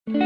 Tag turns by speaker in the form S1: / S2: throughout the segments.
S1: Kapatina,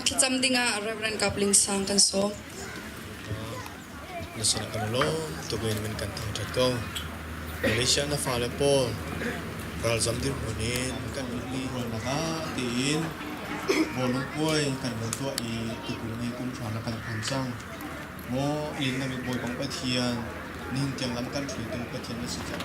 S1: kitam dinga Reverend Coupling sang kanso.
S2: Nasa nakanulo, tuloy naman kantang jato. Malaysia na fala po. Ral zamdir punin, kan ini hol naka tiin. Bolong poy kan bentua I tukulungi kum chana kan pancang. Mo lin na mi boy pang patian. Nin tiang lam kan tritung patian na sejak.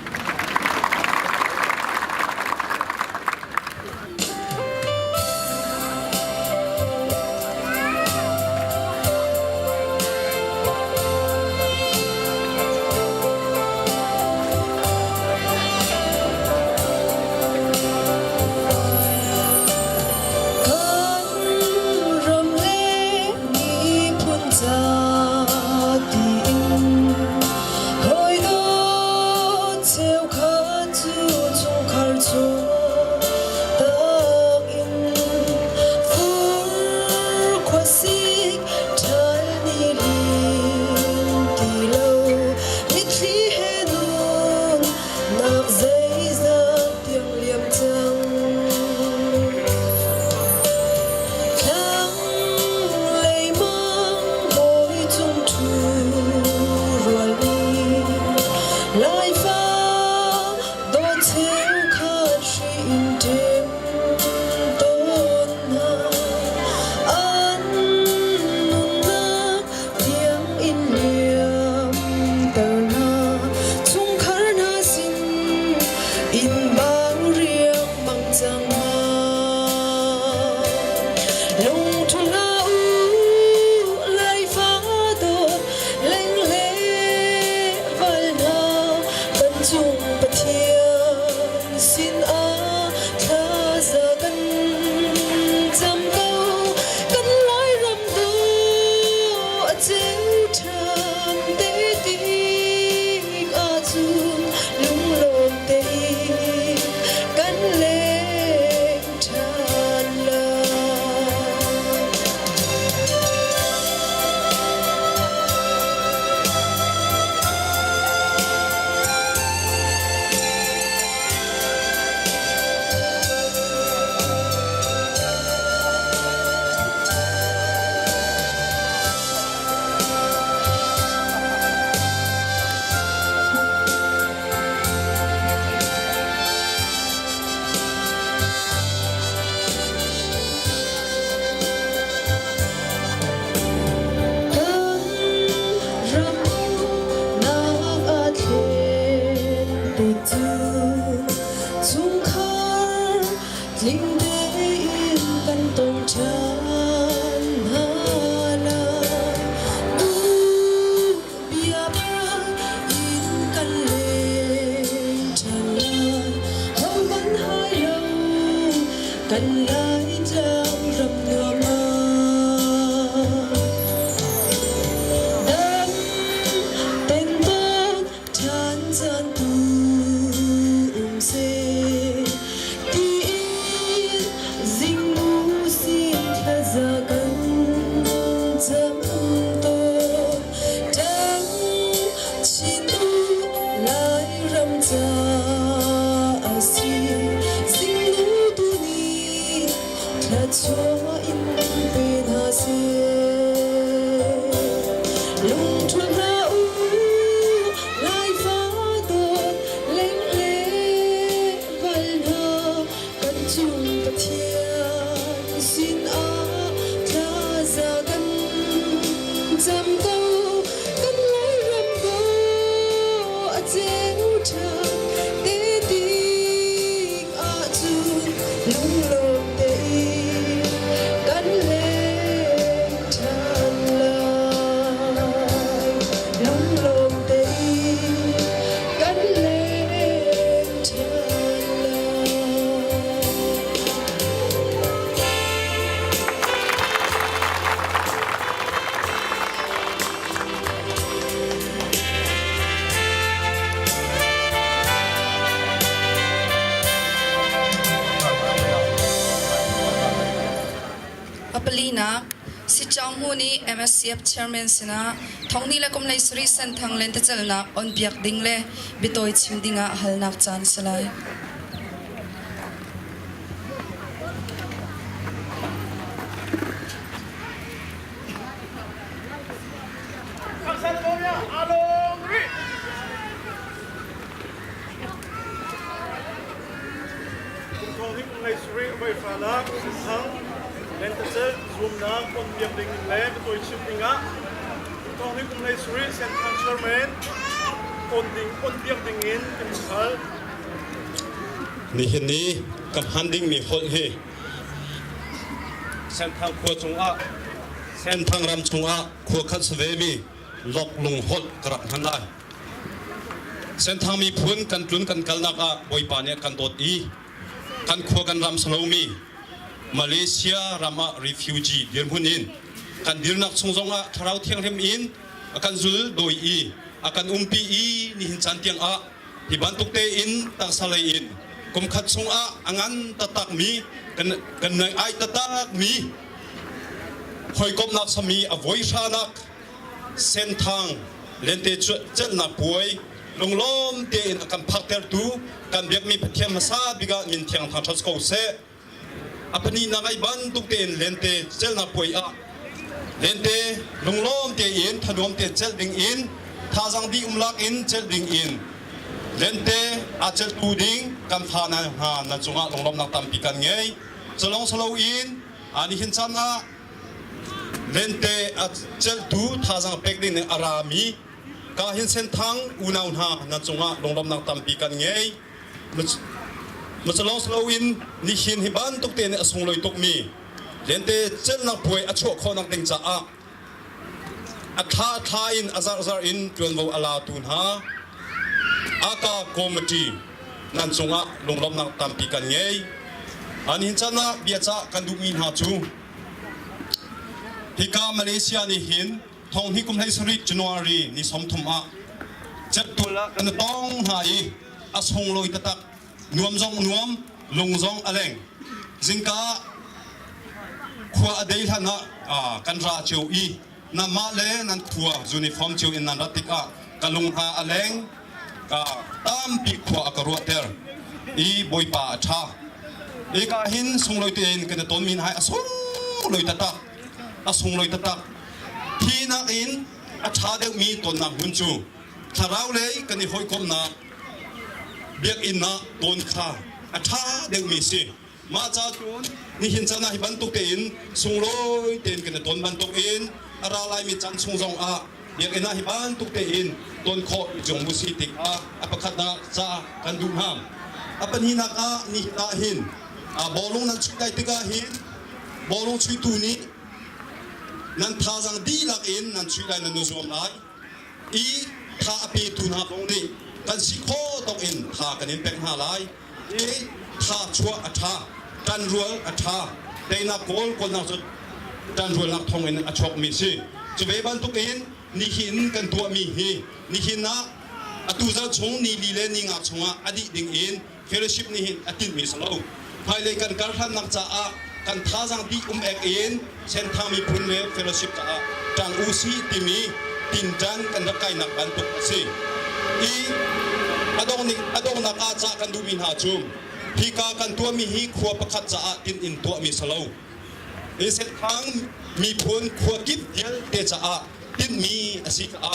S3: Hồi đó chiều khóc cần lái trong rập nửa đắm tên bác chán gian tu dê tiếng dinh mu xin theo giờ cần dâm tô trắng chỉ tu lại râm ra cho in bên hà se lung chuan ha u lai phá đột leng leng val ha kan chung ta thiên xin a tha ra gan jam câu kan lai ram go a cheu cha te ti a chu lung lom te
S1: Apalina, si Chang Hu ni MSCF Chairman sina, thong ni la kum lai suri Senthang len te chalna on biak ding le bitoi chim dinga halnak chan salai.
S4: Lên tới sẽ zoom na con điểm định lên tôi chụp hình á con này cũng lấy suri Senthang Chairman con điểm định in cái misal
S5: ni hin ni kam handing mi hol he Senthang khu chung a Senthang ram chung a khu khat sve mi lok lung hol krak hanai Senthang mi phun kan tlun kan kalnak a boi pa ne kan dot i kan khu kan ram slo mi Malaysia rama refugee dir hunin kan dirnak songjong a tharau thiang hem in akan zul doi i akan umpi i ni hin chan tiang a hi ban tuk te in tak salai in kum khat sung a angan tatak mi kan nai ai tatak mi hoi kop nak sami a voi sha nak Senthang lente chel na puai longlom te in akan phakter tu kan biak mi pathiam masa biga min thiang tha thas ko se apani nagai ban tuk ten lente chel na poi a lente lunglom te in thanom te chel ding in thajang di umlak in chel ding in lente a chel tu ding kan thana ha na chunga longlom nak tam pikan ngei cholong solo in ani hin chan a lente a chel tu thajang pek ding arami ka hin Senthang unaw ha na chunga longlom nak tam pikan ngei Masalong slow in ni hin hiban tuk te ne asung loi tuk mi lente chel nak puai achu kho nak ting cha a tha in azar in tuan vo ala tun ha aka committee nan chunga longlom nak tampi kan ngei an hin chana bia cha kan du min ha chu hika Malaysia ni hin thong hi kum lai suri January ni som thum a chet tula kan tong hai asung loi tatak nuam zong nuam lung zong aleng zingka khua adei hana kan ra chiu i na ma le nan khua uniform chiu in nan ratik a kalung ha aleng ka tam pi khua akaru ter i boi pa tha e ka hin sung loi ten kan ton min hai asung loi tata thi na in a tha de mi ton na hun chu tharau le kan ni hoi kom na biak in na ton kha a tha de mi si ma cha tun ni hin chana hi ban tuk te in sung loi ten kan ton ban tuk in ara lai mi chan sung jong a biak in na hi ban tuk te in ton kho jong bu si tik a apakhat na cha kan du ham apan hi na ka ni ta hin a bolong nan chuk dai tika hin bolong chui tu ni nan tha jang di lak in nan chui dai nan nu som lai i tha api tu na bong ni kan si kho tok in tha kan in pek ha lai e tha chua a tha จันรัวอัฐาแต่นักโกลคนนักสุดจันรัวนักทองเอ็นอชกมีสิจะไปบ้านตุกเอ็นนี่หินกันตัวมีฮีนี่หินนะตุจะชงนี่ลีเลนี่งักชงอ่ะอดีตดิ่งเอ็นเฟลชิพนี่หินอติมีสโลภายในกันการทันนักจ้ากันท้าจังดีเอกเอ็นเส้นทางมีพุนเลเฟลชิพจ้าจังอุซีติมีตินจันกันรักไก่นักบันตุกสิอดองนักอาจ้ากันดูมินหาจุมพี่กากันตัวมีฮีขัวประคัดจ้าตินอินตัวมีสโลเส้นทางมีพุนขัวกิบเดียลเตจ้าตินมีอสิกา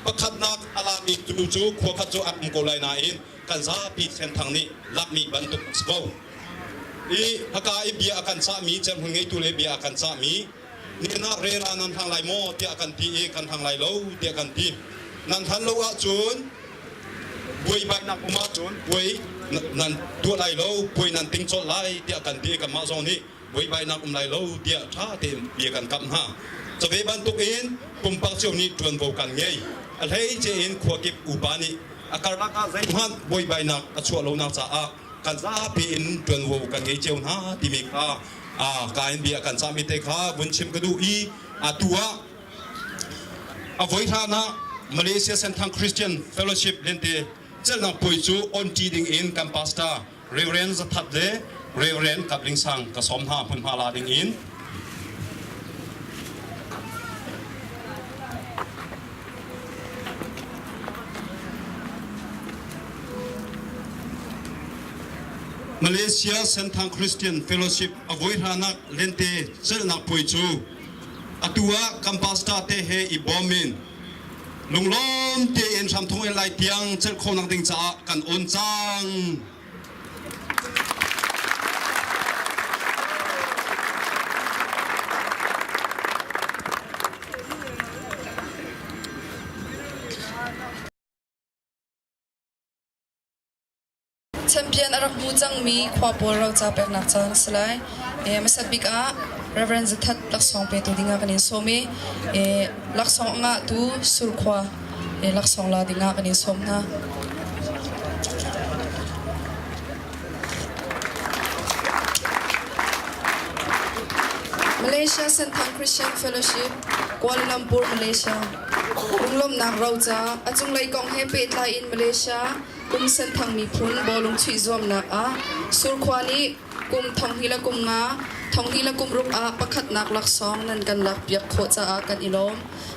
S5: ประคัดนักอาลามีจูขัวขัดจูอักมโกไลนาอินกันซาปีเส้นทางนี้ลักมีบันตุกสโลฮักไอเบียกันสามีจำหงไงตุเลเบียกันสามีนี่นักเรียนนันทางไหลโมเตียกันทีกันทางไหลโลเตียกันทีนันทันโลอาจูนบวยใบนักอุมาจูนบวยนันตัวไหลโลบวยนันติงโซไหลเตียกันทีกันมาโซนี่บวยใบนักไหลโลเตียท่าเตียเบียกันกับห้าจะไปบันทุกเอ็นปุ่มปักเชียวนี้จวนโบกันไงอะไรเจเอ็นขวาเก็บอุปานีอาการรักอาใจหันบวยใบนักชัวโลนักจ้ากันซาปีนจวนโวกันเงยเจียวนะที่มีค่าการเบียกันซามิเตค่าบุญชิมกระดูอีตัวอวัยทานะมาเลเซียเซนทังคริสเตียนเฟลโลชิพเลนเตเจ้าหน้าปุยจูออนจีดิงอินกัมปัสตาเรเวรนส์ทัดเลเรเวรนกับลิงซังกับสมหาพุนพาลาดิงอินมาเลเซียเซนทังคริสเตียนเฟลโลชิพอวัยทานักเลนเตเจ้าหน้าปุยจูตัวกัมปัสตาเตเฮอีบอมินลุงล้อมเตียนทำทุ่งเอลายเตียงเจ้าคนนักดิงจ้ากันอ่อนจัง
S1: แชมเปี้ยนอารักมูจังมีความปวดเราจะเป็นนักจันสลายมาสับบิกาReverend Zathat laksong pe tu dinga kanin some laksong nga tu surkhwa laksong la dinga kanin somna Malaysia Senthang Christian Fellowship Kuala Lumpur Malaysia Lunglom nak rauza achung lai kong he pe tla in Malaysia Senthang mi phun bolung chui zom nak surkhwa ni thong hila nga thong hila rup pakhat nak lak song nan kan lak piak kho cha kan ilom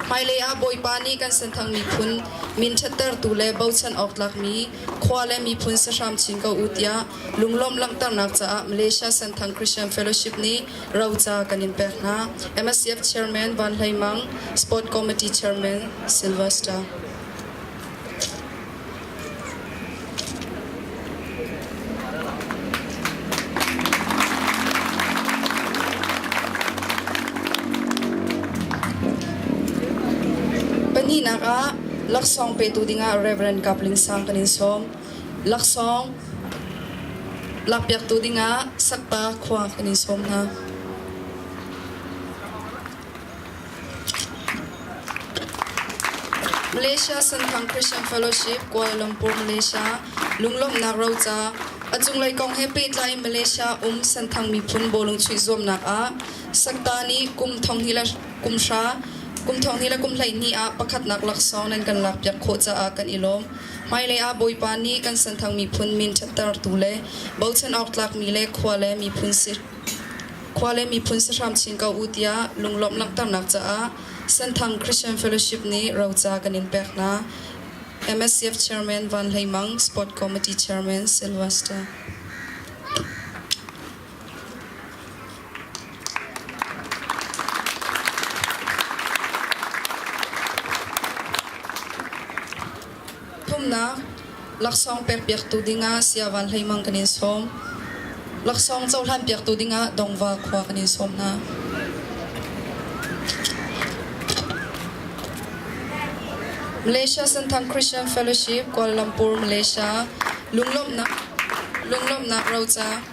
S1: mai le boy pani kan senthang mi phun min chatter tu le bau chan ok lak mi khwale mi phun sa ram chin ko utia lunglom lang tar nak cha Malaysia Senthang Christian Fellowship ni rau cha kan in pek na MSCF chairman Van Laimang Sport Committee chairman Sylvester ni naka laksong pe tu dinga Reverend Kapling sang kanin som laksong lakpiak tu dinga sakta khwa kanin som na Malaysia Senthang Christian Fellowship Kuala Lumpur Malaysia lunglom nak raucha achung lai kong happy tlai Malaysia Senthang mi phun bolung chui zom nak sakta ni kum thong hila kumsha kum thong ni la kum hlai ni pakhat nak lak song nan kan lak piak kho cha kan ilom mai le boy pa ni kan Senthang mi phun min chatar tu le bauchan ok lak mi le khwale mi phun si ram chin ka utia lunglom lang tam nak cha Senthang Christian Fellowship ni rau cha kan in pek na MSCF chairman Van Laimang Sport Committee chairman Sylvester na laksong perpiak tu dinga sia Van Laimang kanin som laksong chawlan piak tu dinga dongwa khwa kanin som na Malaysia Senthang Christian Fellowship Kuala Lumpur Malaysia lunglom na raucha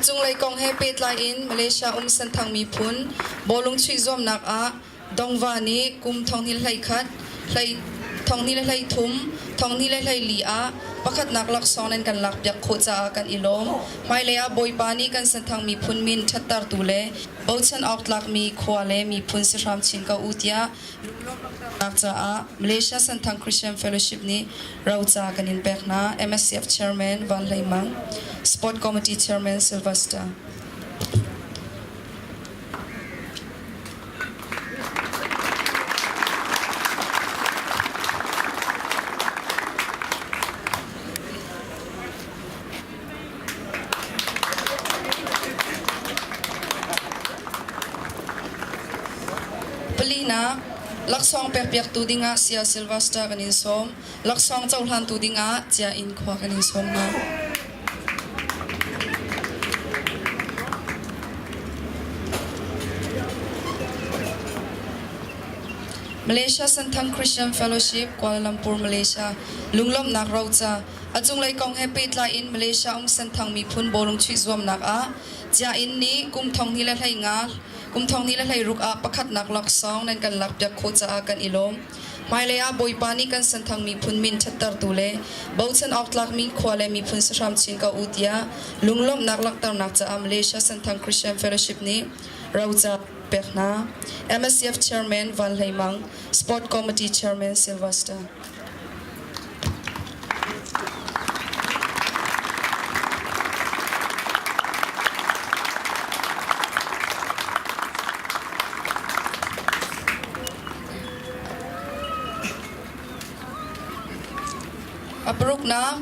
S1: achung lai kong he pe tla in Malaysia Senthang mi phun bolung chui zom nak dongwa ni kum thong hil hlai khat hlai องนี่เลยทุ่มทองนี่เลยลีอาประคัดนักลักซองนั้นกันลักเปียกโคจากันอิลมไม่เลยอาบอยปานีกันเส้นทางมีพุนมินชัดตาร์ตูเลบอชันออกลักมีขวาเลมีพุนสิรามชินกาอุตยานักจ้ามาเลเซียเส้นทางคริสเตียนเฟลโลชิพนี้เราจากันอินเบกนา MSCF Chairman วันไลมัง Sport Committee Chairman Sylvester Pelina, laksong perpiak tu dinga sia Sylvester kanin som, laksong caulan tu dinga tia in kwa kanin som na. Malaysia Senthang Christian Fellowship Kuala Lumpur Malaysia lunglom nak raucha achung lai kong happy tla in Malaysia ong Senthang mi phun bolong chui zuam nak a tia in ni kum thong ni la lai nga kum thong ni la lai ruk a pakhat nak lak song nan kan lak pyak khocha a kan ilom mai le a boi pani kan Senthang mi phun min thattar tu le bauchan ok lak mi khwale mi phun sram chin ka utia lunglom nak lak tar nak cha Malaysia Senthang Christian Fellowship ni raucha Pekna, MSCF Chairman Van Leimang, Sport Committee Chairman Sylvester. Aparuk na,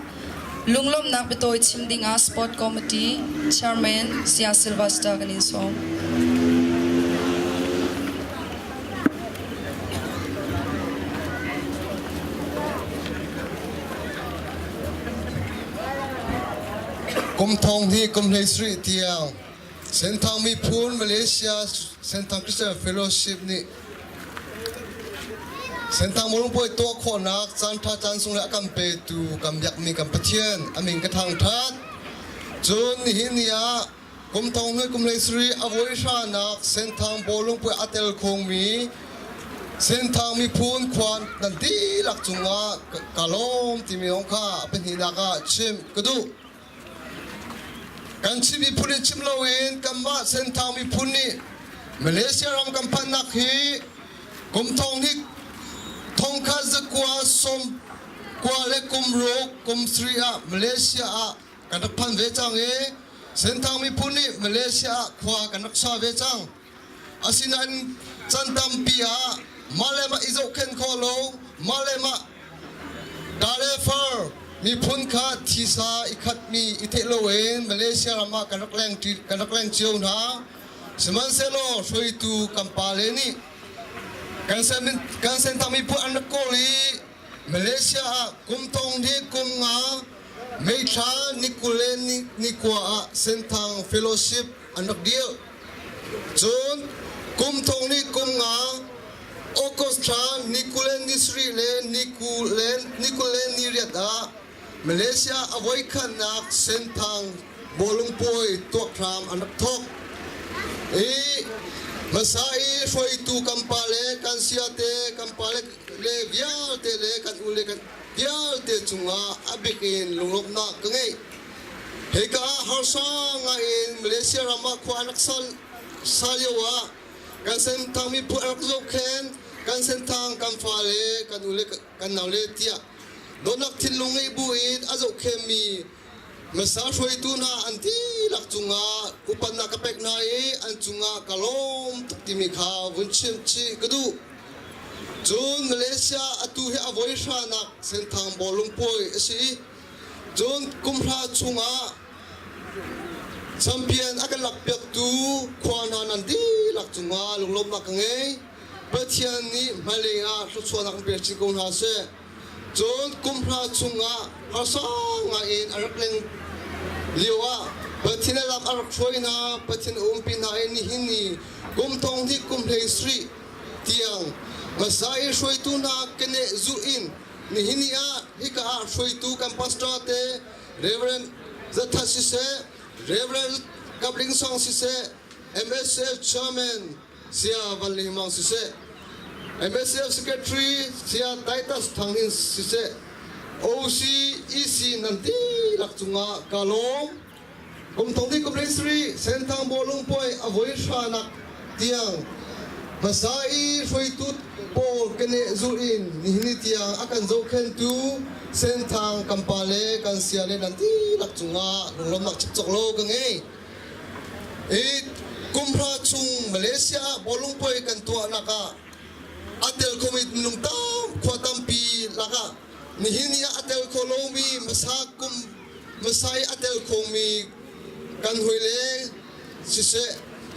S1: lunglom na bitoy chimdinga Sport Committee Chairman Sia Sylvester kaninsong.
S6: Kum thong hi kum lei street tiang Senthang mi phun Malaysia Senthang Christian Fellowship ni Senthang molung poi to kho nak chan tha chan sung la kam pe tu kam yak mi kam pathian amin ka thang that chun ni hin ya kum thong hi kum lei street avoi sha nak Senthang bolung poi atel khong mi Senthang mi phun khwan nan ti lak chunga kalom ti mi ong kha pen hi na ka chim kadu kan chibi puni chimlawin kamba Senthang mi puni Malaysia ram kampan nak hi kum thong ni thong kha zakwa som kwa le kum ro kum sri a Malaysia a kan phan ve chang e Senthang mi puni Malaysia khwa kan raksa ve chang asinan chantam pia malema izo ken kholo malema dale far mi phun kha thisa ikhat mi itelowen Malaysia rama kanak leng chiu na seman selo soi tu kampale ni kan sen tami pu an koli Malaysia kumtong ni kumnga meitha nikulen ni kwa Senthang Fellowship anak dia chun kumtong ni kumnga orchestra nikulen ni sri le nikulen ni riata Malaysia avoy kanak Senthang bolong poi tok tram anak tok masai soi tu kampale kan siate kampale le bial te le kan ule kan bial te chunga abikin lunglok na kangai heka harsa nga in Malaysia rama ko anak salyawa kan Senthang mi pu anak zoken kan Senthang kampale kan ule kan naule tia donak tilungai buit azo kemi masa soi tu na anti lak chunga upan na kapek na an chunga kalom timi kha bunchim chi kadu chun Malaysia atu he avoi sha na Senthang bolung poi si chun kumhra chunga champion akalak pek tu khwana nan di lak chunga lunglom na kangai pathian ni malaya chuana kan pe chi kon ha se chon kumhra chunga hasanga in arakleng liwa pathina lam arak choina pathin umpina ni hini kumtong hi kumhlei sri tiang masai shoituna kene zuin ni hinia hika shoitu campus te reverend zathasise reverend kabling song sise MSF chairman sia vanlimang sise MSF Secretary Sia Titus Thangin Sise OC EC Nanti Lakchunga Kalong Kumtongdi Kumresri Senthang Bolong Poi Avoy Shanak Tiang Masai Shoitut Pol Kene Zuin Nihini Tiang Akan Zoken Tu Senthang Kampale Kan Siale Nanti Lakchunga Lom Nak Chipchoklo Gange Kumpra Chung Malaysia Bolong Poi Kan Tua Naka Atel komit minum tam kuatam pi laka nihini atel kolomi masakum masai atel komi kan huile sise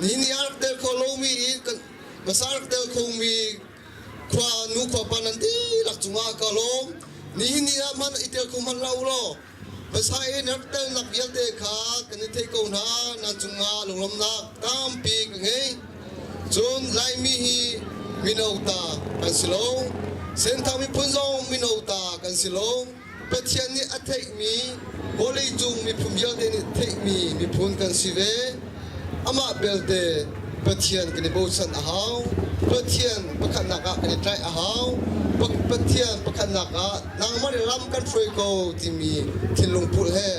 S6: nihini atel kolomi kan masar atel komi kwa nu kwa pananti lakchunga kalom nihini man itel koman laulo masai atel nak yalte kha kan te ko na chunga lolom na tam pi ngai chun lai mi hi Minauta kan silong Senthang mi punzong minauta kan silong Patian ni attack mi Boleh jung mi pumjal de ni take mi pun kan sive Ama belde Patian kini bosan ahau Patian pakat naka kini try ahau Patian pakat naka Nang mari lam kan troi ko timi Tinlung pul he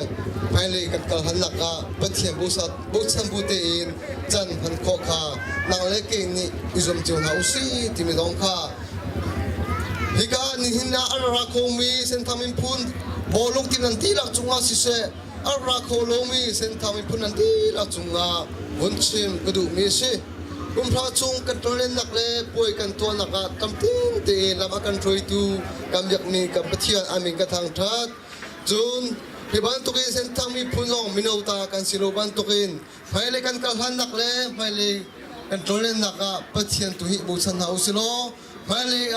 S6: Paile kan kalhan naka Patian bosan butein Jan han koka Nang leke ni izom tiyon hausi timi dongka Hika ni hina arakomi sentamin pun bolong tim nanti lak chunga sise arakomi sentamin pun nanti lak chunga bunchim kedu misi kumpra chung kantolen nakle poi kantua naka kamting te lam akan troi tu kamyak mi kampatian amin katang that jun Pibantukin sentamin punong minauta kan silo bantukin Maile kan kalhan nakle maile Kantolen naka patian tuhi busan hausilo mali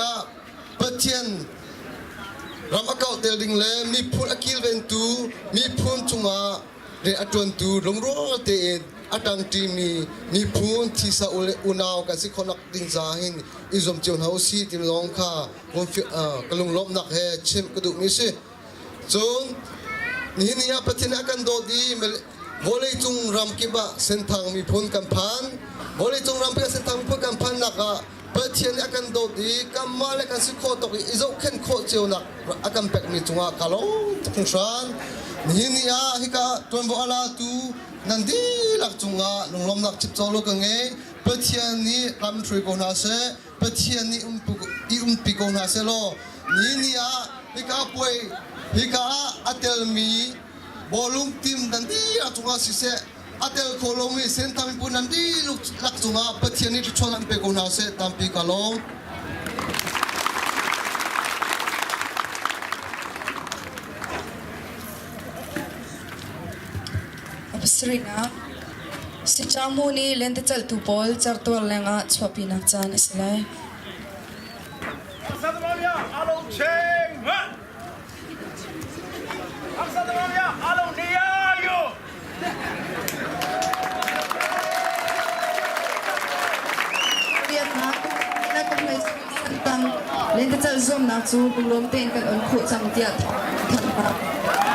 S6: patian ramakau telding le mi pun akil ventu mi pun cunga de atuan tu rongrol te atang timi mi pun tisa ule unau kasi konak ding zahin izom tion hausi tim longka kalung lom nak he chim keduk misi chun nihini patian akan dodi boleh tung ram kiba Senthang mi pun kampan boleh tung ram kiba Senthang mi pun kampan naka patian akan dodi kamale kan si kotok izok ken ko cheu nak akan pek mi tunga kalong tungsan nihini hika tuan bo ala tu nandi lak tunga lom nak chip cholo kange patian ni ram trui ko na se patian ni umpi ko na se lo nihini hika poi hika atel mi bolong tim nanti atunga sise atel kolomi Senthang pun nanti lak tunga patian ni chuan pe ko na se tampi kalong
S1: Absrina si chamu ni lente chal tu pol chartwal lenga chwapi nak chan islai
S4: Aksadamania along cheng Aksadamania along niayo
S1: Biat nak kumai Senthang lente chal zom nak chu kulom ten kan on khu chang tia than